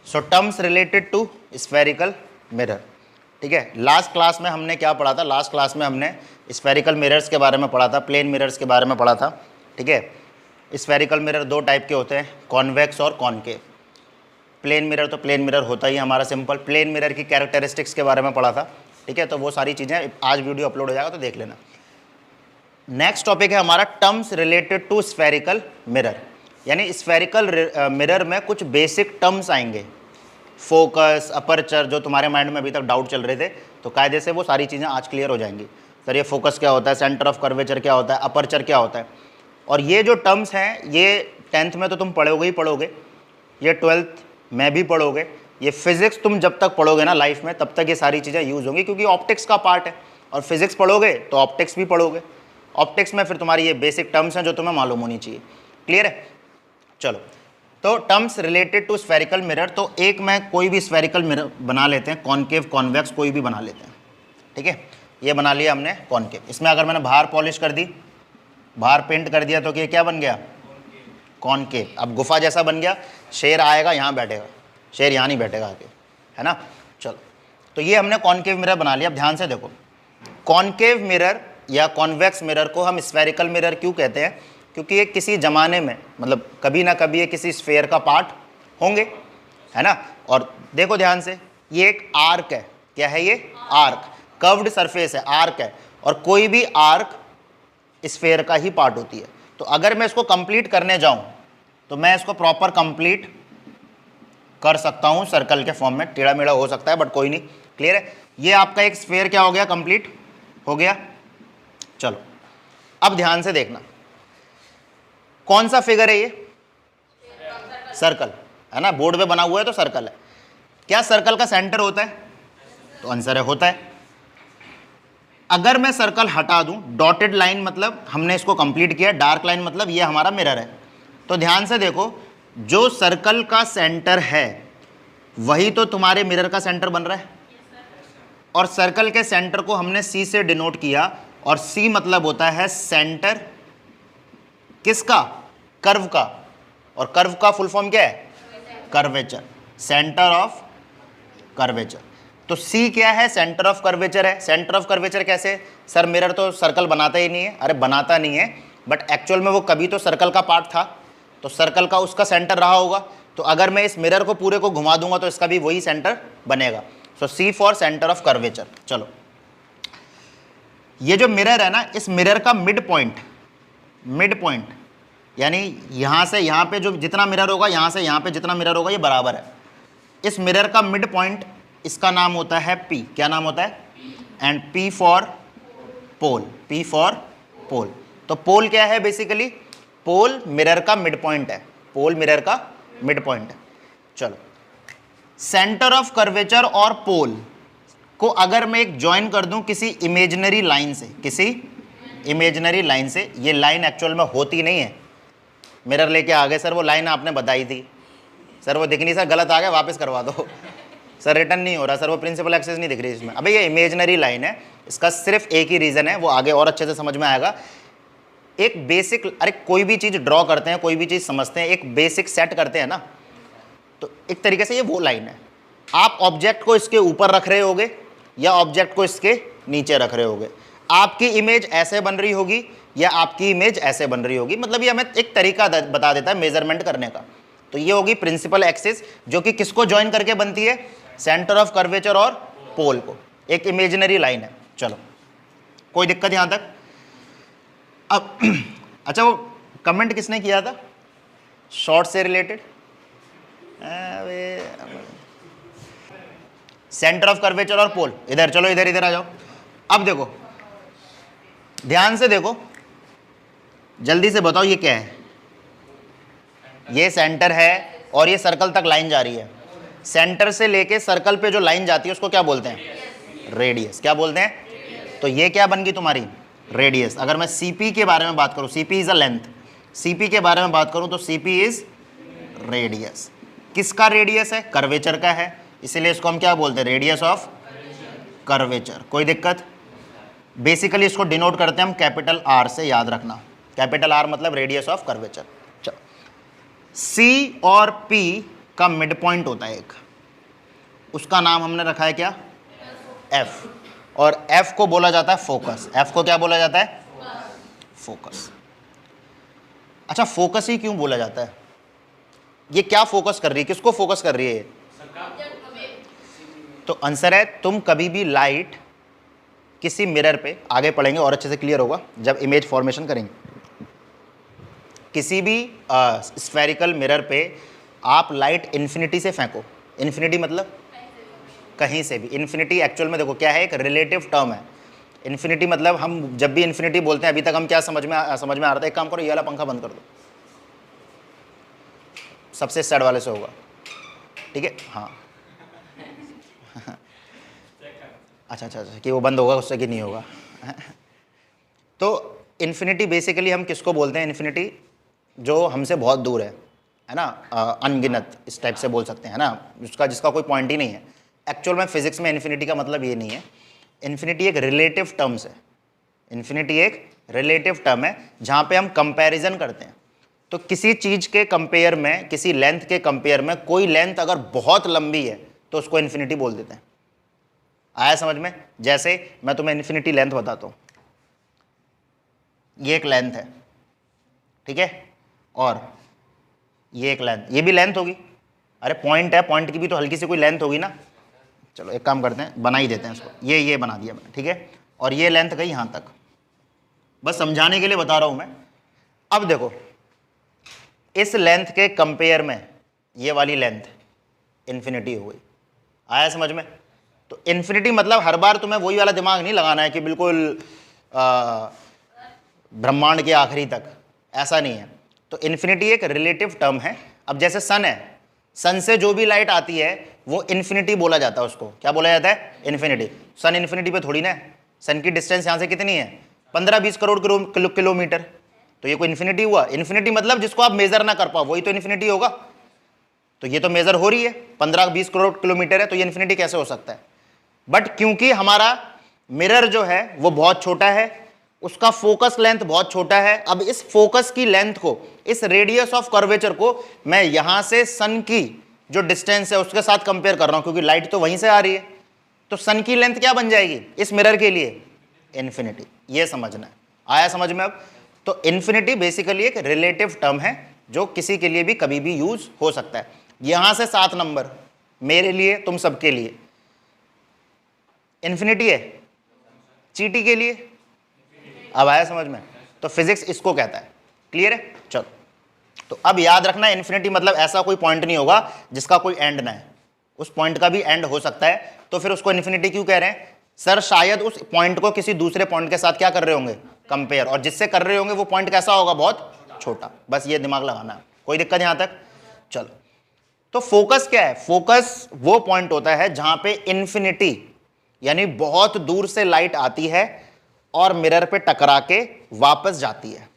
So terms related to spherical mirror, ठीक है। Last class में हमने क्या पढ़ा था? लास्ट क्लास में हमने स्फेरिकल मिरर्स के बारे में पढ़ा था, प्लेन मिरर्स के बारे में पढ़ा था, ठीक है। स्फेरिकल मिरर दो टाइप के होते हैं, कॉन्वेक्स और कॉनकेव। प्लेन मिरर तो प्लेन मिरर होता ही हमारा सिंपल। प्लेन मिरर की कैरेक्टरिस्टिक्स के बारे में पढ़ा था, ठीक है। तो वो सारी चीज़ें आज वीडियो अपलोड हो जाएगा तो देख लेना। नेक्स्ट टॉपिक है हमारा terms related to spherical mirror, यानी स्फेरिकल मिरर में कुछ बेसिक टर्म्स आएंगे, फोकस, अपर्चर, जो तुम्हारे माइंड में अभी तक डाउट चल रहे थे, तो कायदे से वो सारी चीज़ें आज क्लियर हो जाएंगी। सर ये फोकस क्या होता है, सेंटर ऑफ कर्वेचर क्या होता है, अपर्चर क्या होता है, और ये जो टर्म्स हैं ये 10th में तो तुम पढ़ोगे ही पढ़ोगे, ये 12th में भी पढ़ोगे, ये फिजिक्स तुम जब तक पढ़ोगे ना लाइफ में तब तक ये सारी चीज़ें यूज़ होंगी, क्योंकि ऑप्टिक्स का पार्ट है और फिजिक्स पढ़ोगे तो ऑप्टिक्स भी पढ़ोगे। ऑप्टिक्स में फिर तुम्हारी ये बेसिक टर्म्स हैं जो तुम्हें मालूम होनी चाहिए। क्लियर है? चलो, तो terms related to spherical mirror, तो एक में कोई भी स्फेरिकल मिरर बना लेते हैं, कॉनकेव, कॉन्वेक्स, कोई भी बना लेते हैं, ठीक है। ये बना लिया हमने कॉनकेव। इसमें अगर मैंने बाहर पॉलिश कर दी, बाहर पेंट कर दिया, तो ये क्या बन गया? कॉनकेव। अब गुफा जैसा बन गया, शेर आएगा यहाँ बैठेगा, शेर यहाँ नहीं बैठेगा आके, है ना। चलो, तो ये हमने कॉनकेव मिरर बना लिया। अब ध्यान से देखो, कॉनकेव मिरर या कॉन्वेक्स मिरर को हम स्फेरिकल मिरर क्यों कहते हैं? क्योंकि ये किसी ज़माने में, मतलब कभी ना कभी ये किसी स्फेयर का पार्ट होंगे, है ना। और देखो ध्यान से, ये एक आर्क है। क्या है ये? आर्क, कर्व्ड सरफेस है, आर्क है, और कोई भी आर्क स्फेयर का ही पार्ट होती है। तो अगर मैं इसको कंप्लीट करने जाऊं तो मैं इसको प्रॉपर कंप्लीट कर सकता हूं सर्कल के फॉर्म में, टेढ़ा मेढ़ा हो सकता है बट कोई नहीं। क्लियर है? ये आपका एक स्फेयर क्या हो गया? कंप्लीट हो गया। चलो, अब ध्यान से देखना, कौन सा फिगर है ये? सर्कल, है ना। बोर्ड पे बना हुआ है तो सर्कल है। क्या सर्कल का सेंटर होता है? तो आंसर है होता है। अगर मैं सर्कल हटा दूं, डॉटेड लाइन मतलब हमने इसको कंप्लीट किया, डार्क लाइन मतलब ये हमारा मिरर है। तो ध्यान से देखो, जो सर्कल का सेंटर है वही तो तुम्हारे मिरर का सेंटर बन रहा है, और सर्कल के सेंटर को हमने सी से डिनोट किया, और सी मतलब होता है सेंटर किसका? कर्व का। और कर्व का फुल फॉर्म क्या है? Curvature, centre of curvature. तो सी क्या है? सेंटर ऑफ कर्वेचर है। सेंटर ऑफ कर्वेचर कैसे? सर मिरर तो सर्कल बनाता ही नहीं है। अरे बनाता नहीं है, बट एक्चुअल में वो कभी तो सर्कल का पार्ट था, तो सर्कल का उसका सेंटर रहा होगा। तो अगर मैं इस मिरर को पूरे को घुमा दूंगा तो इसका भी वही सेंटर बनेगा। सो सी फॉर सेंटर ऑफ कर्वेचर। चलो, ये जो मिरर है ना, इस मिरर का मिड पॉइंट यानी यहाँ से यहाँ पे जो जितना मिरर होगा, यहाँ से यहाँ पे जितना मिरर होगा, ये बराबर है। इस मिरर का मिड पॉइंट, इसका नाम होता है P। क्या नाम होता है? And P for pole. P for pole. तो पोल क्या है? बेसिकली पोल मिरर का मिड पॉइंट है। पोल मिरर का मिड पॉइंट है। चलो, सेंटर ऑफ कर्वेचर और पोल को अगर मैं एक ज्वाइन कर दूं किसी इमेजिनरी लाइन से, किसी इमेजिनरी लाइन से, ये लाइन एक्चुअल में होती नहीं है। मिरर लेके आ गए, सर वो लाइन आपने बताई थी, सर वो दिख नहीं, सर गलत आ गया, वापस करवा दो, सर रिटर्न नहीं हो रहा, सर वो प्रिंसिपल एक्सेस नहीं दिख रही इसमें। अबे ये इमेजिनरी लाइन है, इसका सिर्फ एक ही रीज़न है, वो आगे और अच्छे से समझ में आएगा। एक बेसिक, अरे कोई भी चीज़ ड्रॉ करते हैं, कोई भी चीज़ समझते हैं, एक बेसिक सेट करते हैं ना, तो एक तरीके से ये वो लाइन है। आप ऑब्जेक्ट को इसके ऊपर रख रहे होगे या ऑब्जेक्ट को इसके नीचे रख रहे होगे, आपकी इमेज ऐसे बन रही होगी या आपकी इमेज ऐसे बन रही होगी। मतलब ये हमें एक तरीका बता देता है मेजरमेंट करने का। तो ये होगी प्रिंसिपल एक्सिस, जो कि किसको ज्वाइन करके बनती है? सेंटर ऑफ कर्वेचर और पोल को। एक इमेजिनरी लाइन है। चलो, कोई दिक्कत यहाँ तक? अब अच्छा, वो कमेंट किसने किया था शॉर्ट से रिलेटेड? सेंटर ऑफ कर्वेचर और पोल, इधर चलो, इधर इधर आ जाओ। अब देखो, ध्यान से देखो, जल्दी से बताओ ये क्या है? ये सेंटर है और ये सर्कल तक लाइन जा रही है। सेंटर से लेके सर्कल पे जो लाइन जाती है उसको क्या बोलते हैं? रेडियस। क्या बोलते हैं? तो ये क्या बन गई तुम्हारी? रेडियस। अगर मैं सीपी के बारे में बात करूं, CP is a length, CP के बारे में बात करूं तो सीपी इज रेडियस। किसका रेडियस है? कर्वेचर का है, इसीलिए इसको हम क्या बोलते हैं? Radius of curvature. कोई दिक्कत? बेसिकली इसको डिनोट करते हैं हम कैपिटल आर से, याद रखना। कैपिटल आर मतलब रेडियस ऑफ कर्वेचर। चलो, सी और पी का मिड पॉइंट होता है एक, उसका नाम हमने रखा है क्या, एफ, और एफ को बोला जाता है फोकस। एफ को क्या बोला जाता है, फोकस। अच्छा, फोकस ही क्यों बोला जाता है, ये क्या फोकस कर रही है, किसको फोकस कर रही है ये? तो आंसर है, तुम कभी भी लाइट किसी मिरर पे, आगे पढ़ेंगे और अच्छे से क्लियर होगा जब इमेज फॉर्मेशन करेंगे, किसी भी स्फेरिकल मिरर पे आप लाइट इन्फिनिटी से फेंको, इन्फिनिटी मतलब कहीं से भी, इन्फिनिटी एक्चुअल में देखो क्या है, एक रिलेटिव टर्म है। इन्फिनिटी मतलब हम जब भी इन्फिनिटी बोलते हैं, अभी तक हम क्या समझ में आ रहा था, एक काम करो, ये वाला पंखा बंद कर दो, सबसे साइड वाले से होगा, ठीक है, हाँ अच्छा, कि वो बंद होगा उससे कि नहीं होगा तो इन्फिनिटी बेसिकली हम किसको बोलते हैं, इन्फिनिटी जो हमसे बहुत दूर है ना, अनगिनत इस टाइप से बोल सकते हैं ना, जिसका कोई पॉइंट ही नहीं है। एक्चुअल में फिजिक्स में इन्फिनिटी का मतलब ये नहीं है, इन्फिनिटी एक रिलेटिव टर्म्स है, इन्फिनिटी एक रिलेटिव टर्म है जहाँ पे हम कंपैरिजन करते हैं। तो किसी चीज़ के कंपेयर में, किसी लेंथ के कंपेयर में कोई लेंथ अगर बहुत लंबी है तो उसको इन्फिनिटी बोल देते हैं। आया समझ में? जैसे मैं तुम्हें इन्फिनिटी लेंथ बताता हूँ, ये एक लेंथ है, ठीक है, और ये एक लेंथ, ये भी लेंथ होगी, अरे पॉइंट है, पॉइंट की भी तो हल्की सी कोई लेंथ होगी ना। चलो एक काम करते हैं, बना ही देते हैं इसको, ये बना दिया मैंने, ठीक है, और ये लेंथ गई यहाँ तक, बस समझाने के लिए बता रहा हूँ मैं। अब देखो, इस लेंथ के कंपेयर में ये वाली लेंथ इन्फिनिटी हो गई। आया समझ में? तो इन्फिनिटी मतलब हर बार तुम्हें वही वाला दिमाग नहीं लगाना है कि बिल्कुल ब्रह्मांड के आखिरी तक, ऐसा नहीं है। तो इन्फिनिटी एक रिलेटिव टर्म है। अब जैसे सन है, सन से जो भी लाइट आती है वो इन्फिनिटी बोला जाता है, उसको क्या बोला जाता है, इन्फिनिटी। सन इन्फिनिटी पे थोड़ी ना है, सन की डिस्टेंस यहाँ से कितनी है, 15-20 करोड़ किलोमीटर, तो ये कोई इन्फिनिटी हुआ? इन्फिनिटी मतलब जिसको आप मेजर ना कर पाओ वही तो इन्फिनिटी होगा। तो ये तो मेजर हो रही है, 15-20 करोड़ किलोमीटर है, तो ये इन्फिनिटी कैसे हो सकता है? बट क्योंकि हमारा मिरर जो है वो बहुत छोटा है, उसका फोकस लेंथ बहुत छोटा है। अब इस फोकस की लेंथ को, इस रेडियस ऑफ कर्वेचर को मैं यहां से सन की जो डिस्टेंस है उसके साथ कंपेयर कर रहा हूं, क्योंकि लाइट तो वहीं से आ रही है। तो सन की लेंथ क्या बन जाएगी इस मिरर के लिए? इन्फिनिटी। ये समझना है। आया समझ में अब? तो इन्फिनिटी बेसिकली एक रिलेटिव टर्म है जो किसी के लिए भी कभी भी यूज हो सकता है। यहां से 7 नंबर मेरे लिए, तुम सबके लिए इन्फिनिटी है, चीटी के लिए। अब आया समझ में? तो फिजिक्स इसको कहता है। क्लियर है? चलो, तो अब याद रखना, इन्फिनिटी मतलब ऐसा कोई पॉइंट नहीं होगा जिसका कोई एंड ना है, उस पॉइंट का भी एंड हो सकता है। तो फिर उसको इन्फिनिटी क्यों कह रहे हैं? सर शायद उस पॉइंट को किसी दूसरे पॉइंट के साथ क्या कर रहे होंगे, कंपेयर, और जिससे कर रहे होंगे वो पॉइंट कैसा होगा, बहुत छोटा। बस ये दिमाग लगाना है। कोई दिक्कत यहां तक? चलो, तो फोकस क्या है? फोकस वो पॉइंट होता है जहां पे इन्फिनिटी यानी बहुत दूर से लाइट आती है और मिरर पे टकरा के वापस जाती है,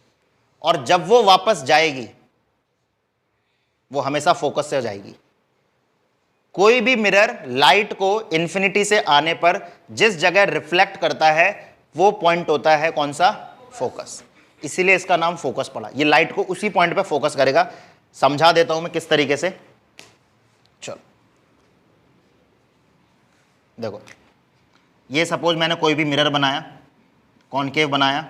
और जब वो वापस जाएगी वो हमेशा फोकस से जाएगी। कोई भी मिरर लाइट को इन्फिनिटी से आने पर जिस जगह रिफ्लेक्ट करता है वो पॉइंट होता है कौन सा? फोकस। इसीलिए इसका नाम फोकस पड़ा। ये लाइट को उसी पॉइंट पे फोकस करेगा। समझा देता हूं मैं किस तरीके से। चलो देखो, ये सपोज मैंने कोई भी मिरर बनाया, कॉनकेव बनाया,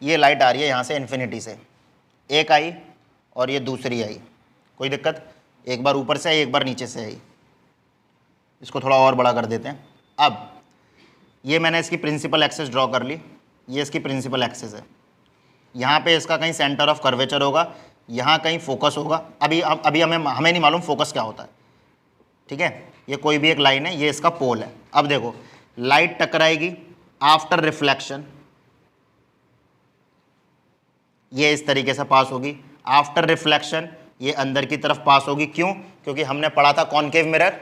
ये लाइट आ रही है यहाँ से इन्फिनिटी से, एक आई और ये दूसरी आई। कोई दिक्कत? एक बार ऊपर से आई, एक बार नीचे से आई। इसको थोड़ा और बड़ा कर देते हैं। अब ये मैंने इसकी प्रिंसिपल एक्सिस ड्रॉ कर ली, ये इसकी प्रिंसिपल एक्सिस है। यहाँ पे इसका कहीं सेंटर ऑफ कर्वेचर होगा, यहाँ कहीं फोकस होगा। अभी हमें नहीं मालूम फोकस क्या होता है, ठीक है। ये कोई भी एक लाइन है, ये इसका पोल है। अब देखो, लाइट टकराएगी आफ्टर रिफ्लेक्शन, ये इस तरीके से पास होगी। आफ्टर रिफ्लेक्शन ये अंदर की तरफ पास होगी। क्यों? क्योंकि हमने पढ़ा था कॉनकेव मिरर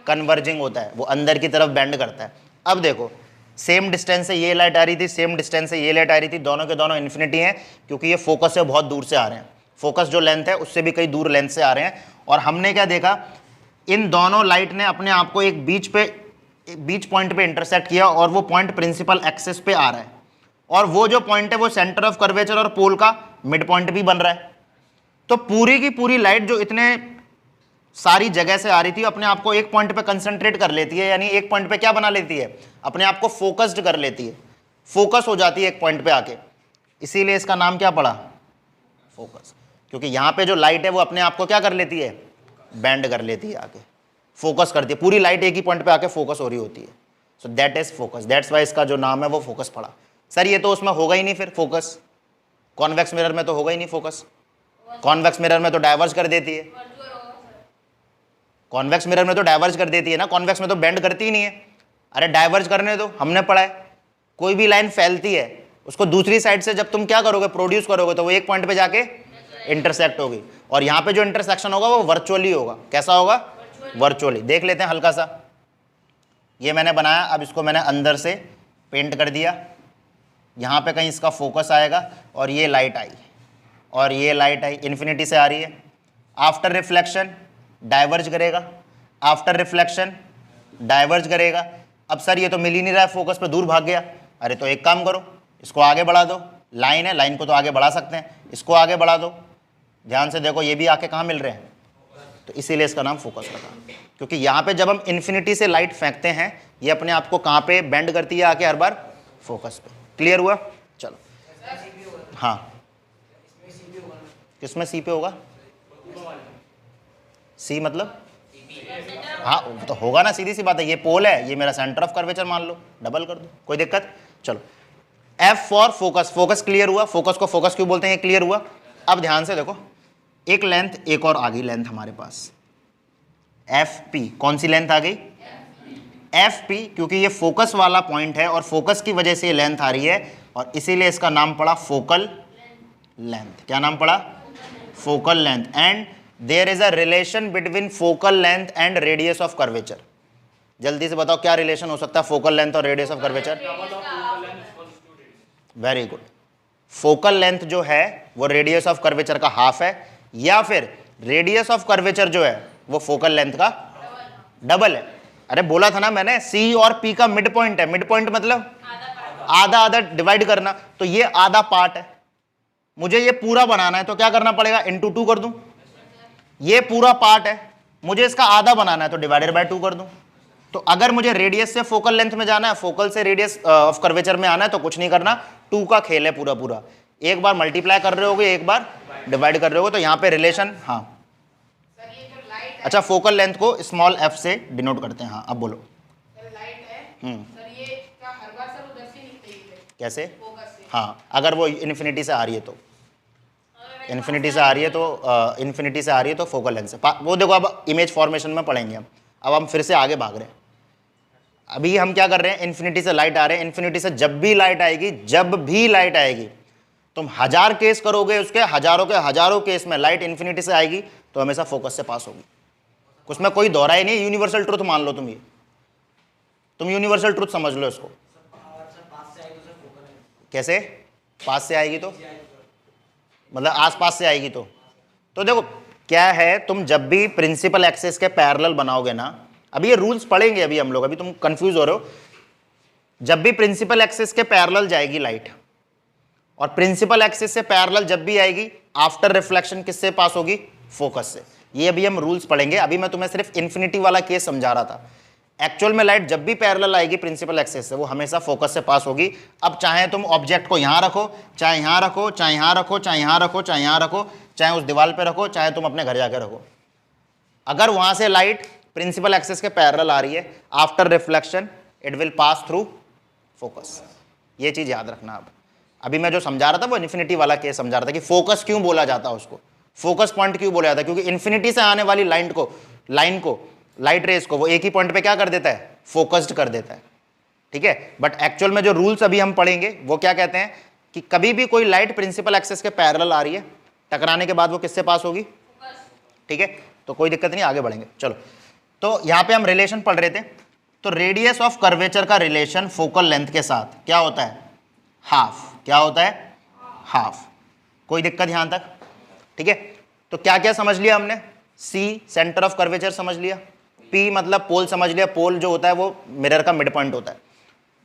कन्वर्जिंग होता है, वो अंदर की तरफ बेंड करता है। अब देखो, सेम डिस्टेंस से ये लाइट आ रही थी, सेम डिस्टेंस से ये लाइट आ रही थी, दोनों के दोनों इन्फिनिटी हैं, क्योंकि ये फोकस से बहुत दूर से आ रहे हैं। फोकस जो लेंथ है उससे भी कई दूर लेंथ से आ रहे हैं। और हमने क्या देखा, इन दोनों लाइट ने अपने आप को एक बीच पॉइंट पे इंटरसेक्ट किया, और वो पॉइंट प्रिंसिपल एक्सिस पे आ रहा है, और वो जो पॉइंट है वो सेंटर ऑफ कर्वेचर और पोल का मिड पॉइंट भी बन रहा है। तो पूरी की पूरी लाइट जो इतने सारी जगह से आ रही थी, अपने आप को एक पॉइंट पे कंसंट्रेट कर लेती है, यानी एक पॉइंट पे क्या बना लेती है, अपने आप को फोकस्ड कर लेती है, फोकस हो जाती है एक पॉइंट पे आके, इसीलिए इसका नाम क्या पड़ा, फोकस। क्योंकि यहाँ पे जो लाइट है वो अपने आप को क्या कर लेती है, बैंड कर लेती है, आके फोकस करती है, पूरी लाइट एक ही पॉइंट पे आके फोकस हो रही होती है। So that is focus, that's why इसका जो नाम है वो फोकस पड़ा। सर ये तो उसमें होगा ही नहीं फिर फोकस, कॉन्वेक्स मिरर में तो होगा ही नहीं फोकस, कॉन्वेक्स मिरर में तो डाइवर्ज कर देती है, कॉन्वेक्स मिरर में तो डाइवर्ज कर देती है ना, कॉन्वेक्स में तो बेंड करती ही नहीं है। अरे डाइवर्ज करने दो, हमने पढ़ा है, कोई भी लाइन फैलती है उसको दूसरी साइड से जब तुम क्या करोगे, प्रोड्यूस करोगे, तो वो एक पॉइंट पे जाके इंटरसेक्ट होगी, और यहाँ पे जो इंटरसेक्शन होगा वो वर्चुअली होगा। कैसा होगा, वर्चुअली। देख लेते हैं हल्का सा, ये मैंने बनाया, अब इसको मैंने अंदर से पेंट कर दिया, यहाँ पे कहीं इसका फोकस आएगा, और ये लाइट आई, और ये लाइट आई, इन्फिनिटी से आ रही है, आफ्टर रिफ्लेक्शन डाइवर्ज करेगा, आफ्टर रिफ्लेक्शन डाइवर्ज करेगा। अब सर ये तो मिल ही नहीं रहा है, फोकस पे दूर भाग गया। अरे तो एक काम करो, इसको आगे बढ़ा दो, लाइन है, लाइन को तो आगे बढ़ा सकते हैं, इसको आगे बढ़ा दो, ध्यान से देखो ये भी आके कहाँ मिल रहे हैं, तो इसीलिए इसका नाम फोकस रखा। क्योंकि यहाँ पे जब हम इन्फिनिटी से लाइट फेंकते हैं, ये अपने आप को कहाँ पे बेंड करती है आके हर बार, फोकस पे। क्लियर हुआ, चलो। हाँ, किसमें सी पे होगा, सी मतलब, हाँ तो होगा ना, सीधी सी बात है, ये पोल है, ये मेरा सेंटर ऑफ कर्वेचर मान लो, डबल कर दो, कोई दिक्कत। चलो, F for focus, focus clear हुआ, फोकस को फोकस क्यों बोलते हैं, क्लियर हुआ। अब ध्यान से देखो, एक लेंथ, एक और आ गई लेंथ हमारे पास, एफ पी। कौन सी लेंथ आ गई, एफ पी, क्योंकि ये फोकस वाला पॉइंट है और फोकस की वजह से ये लेंथ आ रही है, और इसीलिए इसका नाम पड़ा फोकल लेंथ। क्या नाम पड़ा, focal length. And there is a relation between focal length and radius of curvature. जल्दी से बताओ क्या रिलेशन हो सकता है फोकल लेंथ और radius of curvature. Very good, focal length जो है वो रेडियस ऑफ कर्वेचर का हाफ है, या फिर रेडियस ऑफ कर्वेचर जो है वो फोकल लेंथ का डबल है। अरे बोला था ना मैंने, सी और पी का मिड पॉइंट है, मिड पॉइंट मतलब आधा आधा डिवाइड करना, तो ये आधा पार्ट है, मुझे ये पूरा बनाना है तो क्या करना पड़ेगा, इंटू 2 कर दूं। ये पूरा पार्ट है, मुझे इसका आधा बनाना है तो डिवाइडेड बाय 2 कर दूं। तो अगर मुझे रेडियस से फोकल लेंथ में जाना है, फोकल से रेडियस ऑफ कर्वेचर में आना है, तो कुछ नहीं करना, 2 का खेल है पूरा पूरा, एक बार मल्टीप्लाई कर रहे होगे, एक बार डिवाइड कर रहे होगे, तो यहाँ पे रिलेशन। हाँ अच्छा, फोकल लेंथ को स्मॉल एफ से डिनोट करते हैं। हाँ अब बोलो। कैसे, हाँ अगर वो इन्फिनिटी से आ रही है तो, इन्फिनिटी से आ रही है तो, इन्फिनिटी से आ रही है तो फोकल लेंथ से वो देखो, अब इमेज फॉर्मेशन में पढ़ेंगे हम। अब हम फिर से आगे भाग रहे हैं, अभी हम क्या कर रहे हैं, इन्फिनिटी से लाइट आ रहे हैं, इन्फिनिटी से जब भी लाइट आएगी, जब भी लाइट आएगी, तुम 1000 केस करोगे उसके, हजारों के हजारों केस में लाइट इन्फिनिटी से आएगी तो हमेशा फोकस से पास होगी, उसमें कोई दौरा ही नहीं, यूनिवर्सल ट्रुथ मान लो तुम, ये तुम यूनिवर्सल ट्रुथ समझ लो इसको। कैसे, पास से आएगी तो मतलब आसपास से आएगी तो देखो क्या है, तुम जब भी प्रिंसिपल एक्सिस के पैरेलल बनाओगे ना, अभी ये रूल्स पढ़ेंगे अभी हम लोग, अभी तुम कंफ्यूज हो रहे हो, जब भी प्रिंसिपल एक्सिस के पैरेलल जाएगी लाइट, और प्रिंसिपल एक्सिस से पैरेलल जब भी आएगी, आफ्टर रिफ्लेक्शन किससे पास होगी, फोकस से। ये अभी हम रूल्स पढ़ेंगे, अभी मैं तुम्हें सिर्फ इन्फिनिटी वाला केस समझा रहा था। एक्चुअल में लाइट जब भी पैरेलल आएगी प्रिंसिपल एक्सिस से, वो हमेशा फोकस से पास होगी। अब चाहे तुम ऑब्जेक्ट को यहाँ रखो, चाहे यहाँ रखो, चाहे यहाँ रखो, चाहे यहाँ रखो, चाहे यहाँ रखो, चाहे उस दीवार पे रखो, चाहे तुम अपने घर जाके रखो, अगर वहां से लाइट प्रिंसिपल एक्सिस के पैरेलल आ रही है, after reflection it will pass through focus. ये चीज याद रखना। अब अभी मैं जो समझा रहा था वो इन्फिनिटी वाला केस समझा रहा था कि फोकस क्यों बोला जाता है, उसको फोकस पॉइंट क्यों बोला जाता है, क्योंकि इन्फिनिटी से आने वाली लाइन को लाइट रेस को वो एक ही पॉइंट पे क्या कर देता है, फोकस्ड कर देता है। ठीक है, बट एक्चुअल में जो रूल्स अभी हम पढ़ेंगे वो क्या कहते हैं कि कभी भी कोई लाइट प्रिंसिपल एक्सिस के पैरेलल आ रही है, टकराने के बाद वो किससे पास होगी, ठीक है, तो कोई दिक्कत नहीं, आगे बढ़ेंगे। चलो, तो यहां पे हम रिलेशन पढ़ रहे थे, तो रेडियस ऑफ कर्वेचर का रिलेशन फोकल लेंथ के साथ क्या होता है, हाफ। क्या होता है, हाफ। कोई दिक्कत यहां तक, ठीक है। तो क्या क्या समझ लिया हमने, सी सेंटर ऑफ कर्वेचर समझ लिया, पी मतलब पोल समझ लिया, पोल जो होता है वो मिरर का मिड पॉइंट होता है,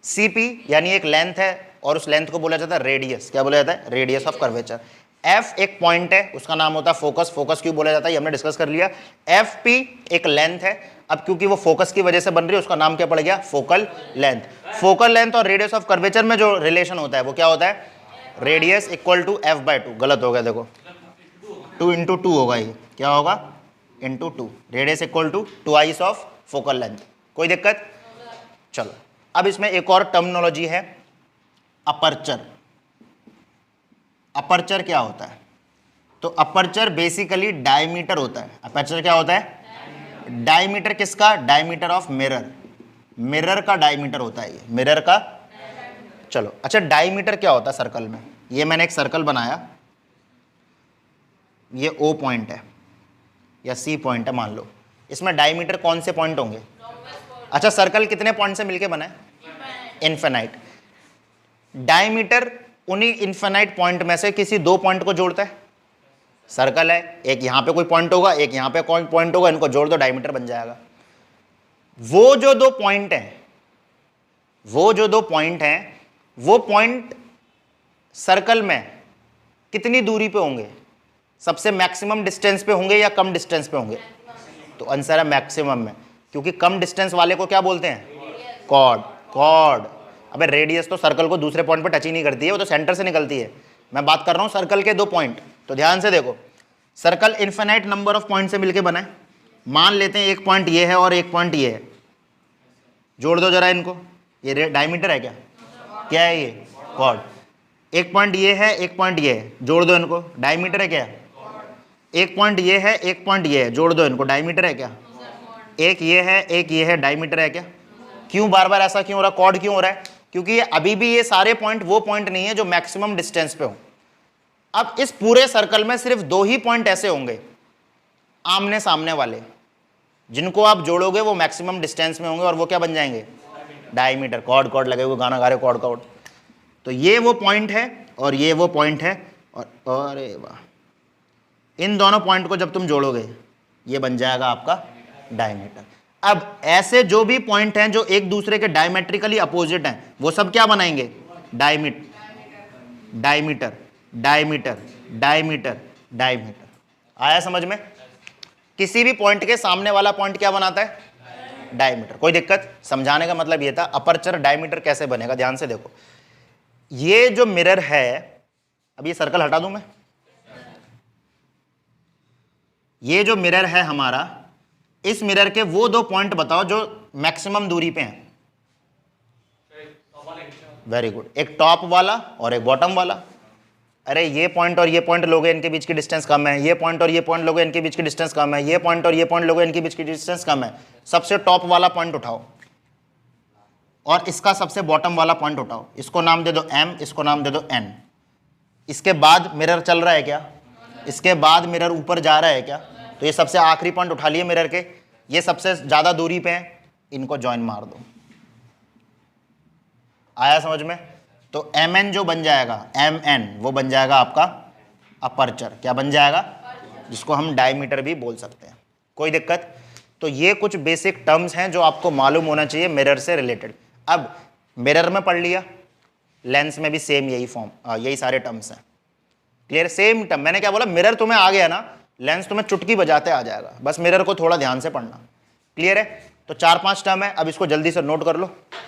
सी पी यानी एक लेंथ है और उस लेंथ को बोला जाता है रेडियस। क्या बोला जाता है, रेडियस ऑफ कर्वेचर। एफ एक पॉइंट है, उसका नाम होता है फोकस। फोकस क्यों बोला जाता है ये हमने डिस्कस कर लिया। एफ पी एक लेंथ है, अब क्योंकि वो फोकस की वजह से बन रही है उसका नाम क्या पड़ गया, फोकल लेंथ। फोकल लेंथ और रेडियस ऑफ कर्वेचर में जो रिलेशन होता है वो क्या होता है, radius equal to F by 2। गलत हो गया देखो, 2 इंटू 2 होगा, ये क्या होगा, into 2। Radius equal to twice of focal length. कोई दिक्कत? चलो अब इसमें एक और टर्मिनोलॉजी है, अपर्चर। अपर्चर क्या होता है, तो अपर्चर बेसिकली डायमीटर होता है। अपर्चर क्या होता है, डायमीटर किसका, डायमीटर ऑफ मिरर। मिरर का डायमीटर होता है ये, मिरर का। चलो अच्छा, डायमीटर क्या होता है सर्कल में, ये मैंने एक सर्कल बनाया, ये ओ पॉइंट है या सी पॉइंट है मान लो, इसमें डायमीटर कौन से पॉइंट होंगे। अच्छा सर्कल कितने पॉइंट से मिलके बना है, इनफिनाइट। डायमीटर उन्हीं इनफिनाइट पॉइंट में से किसी दो पॉइंट को जोड़ता है। सर्कल है, एक यहाँ पे कोई पॉइंट होगा, एक यहाँ पे कोई पॉइंट होगा, इनको जोड़ दो डायमीटर बन जाएगा। वो जो दो पॉइंट हैं, वो जो दो पॉइंट हैं, वो पॉइंट सर्कल में कितनी दूरी पे होंगे, सबसे मैक्सिमम डिस्टेंस पे होंगे या कम डिस्टेंस पे होंगे, तो आंसर है मैक्सिमम में, क्योंकि कम डिस्टेंस वाले को क्या बोलते हैं, कॉर्ड। कॉर्ड, अबे रेडियस तो सर्कल को दूसरे पॉइंट पे टच ही नहीं करती है, वो तो सेंटर से निकलती है। मैं बात कर रहा हूँ सर्कल के दो पॉइंट, तो ध्यान से देखो, circle infinite number of point से मिलके बना है। मान लेते हैं एक पॉइंट ये है और एक पॉइंट ये है, जोड़ दो जरा इनको, ये डायमीटर है क्या, क्या है ये, कॉर्ड। एक पॉइंट ये है, एक पॉइंट ये है, जोड़ दो इनको, डायमीटर है क्या। एक पॉइंट ये है, एक पॉइंट ये है, जोड़ दो इनको, डायमीटर है क्या। एक ये है, एक ये है, डायमीटर है क्या। क्यों बार बार ऐसा क्यों हो रहा, कॉर्ड क्यों हो रहा है, क्योंकि ये अभी भी ये सारे पॉइंट वो पॉइंट नहीं है जो मैक्सिमम डिस्टेंस पे हो। अब इस पूरे सर्कल में सिर्फ दो ही पॉइंट ऐसे होंगे आमने सामने वाले, जिनको आप जोड़ोगे वो मैक्सिमम डिस्टेंस में होंगे, और वो क्या बन जाएंगे, डायमीटर। कॉर्ड कॉर्ड लगे हुए गाना गा रहे, कॉर्ड कॉर्ड। तो ये वो पॉइंट है और ये वो पॉइंट है, और अरे वाह, इन दोनों पॉइंट को जब तुम जोड़ोगे ये बन जाएगा आपका डायमीटर। अब ऐसे जो भी पॉइंट हैं जो एक दूसरे के डायमेट्रिकली अपोजिट हैं, वो सब क्या बनाएंगे, diameter, diameter, diameter, diameter, diameter. आया समझ में। किसी भी पॉइंट के सामने वाला पॉइंट क्या बनाता है, डायमीटर। कोई दिक्कत, समझाने का मतलब ये था अपर्चर डायमीटर कैसे बनेगा। ध्यान से देखो, ये जो मिरर है, अब ये सर्कल हटा दूं मैं, ये जो मिरर है हमारा, इस मिरर के वो दो पॉइंट बताओ जो मैक्सिमम दूरी पे हैं। वेरी गुड, एक टॉप वाला और एक बॉटम वाला। अरे ये पॉइंट और ये पॉइंट लोगे, इनके बीच की डिस्टेंस कम है। ये पॉइंट और ये पॉइंट लोगे, इनके बीच की डिस्टेंस कम है। ये पॉइंट और ये पॉइंट लोगे, इनके बीच की डिस्टेंस कम है। सबसे टॉप वाला पॉइंट उठाओ और इसका सबसे बॉटम वाला पॉइंट उठाओ, इसको नाम दे दो m, इसको नाम दे दो n। इसके बाद मिरर चल रहा है क्या, इसके बाद मिरर ऊपर जा रहा है क्या, तो ये सबसे आखिरी पॉइंट उठा लिए मिरर के, ये सबसे ज्यादा दूरी पे हैं, इनको जॉइन मार दो। आया समझ में। तो mn जो बन जाएगा, mn वो बन जाएगा आपका अपर्चर। क्या बन जाएगा, जिसको हम डायमीटर भी बोल सकते हैं। कोई दिक्कत। तो ये कुछ बेसिक टर्म्स हैं जो आपको मालूम होना चाहिए मिरर से रिलेटेड। अब मिरर में पढ़ लिया, लेंस में भी सेम यही फॉर्म, यही सारे टर्म्स हैं। Clear, same term. मैंने क्या बोला, मिरर तुम्हें आ गया ना, लेंस तुम्हें चुटकी बजाते आ जाएगा, बस मिरर को थोड़ा ध्यान से पढ़ना। क्लियर है। तो 4-5 टर्म है, अब इसको जल्दी से नोट कर लो।